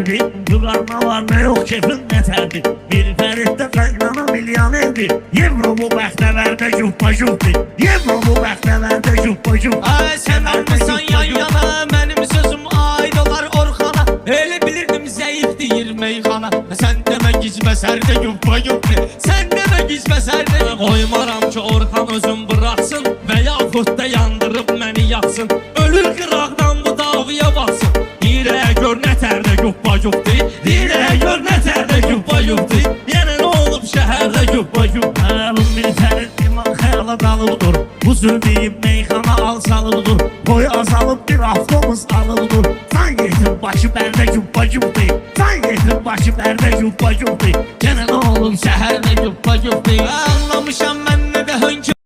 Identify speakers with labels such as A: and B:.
A: derdi. Yugar ne var ne yok kefin neterdi. Bir ferette kaynana milyonerdi. Yevro bu bəxtəvərdə juppa juppi. Yevro bu bəxtəvərdə juppa juppi.
B: Ay sen almışsan yan yana, benim sözüm ait olar Orxana. Öyle bilirdim zayıf değil meyxana. Sen deme gizməsərdə yuppa yuppi. Sen deme gizməsərdə. Qoymaram ki Orxan özüm bıraksın, və yaxud da yandırıb məni yaksın. Ölür qıraqdan bu davıya baksın. Dirəyə gör nə tərdə yuppa yuppi. Dirəyə gör nə tərdə yuppa yuppi. Yəni nə olub şəhərdə yuppa yuppi.
A: Alın bir tərin iman xəyala dalıbdır. Bu zülmeyib meyxana alsalıbdır. Boy azalıb bir avtobus alıbdır. San yetim başı bərdə yuppa yuppi. San yetim başı bərdə yuppa yuppi. Yenə nə olub şəhərdə yuppa yuppi.
B: Anlamışam mən nə də hönkür.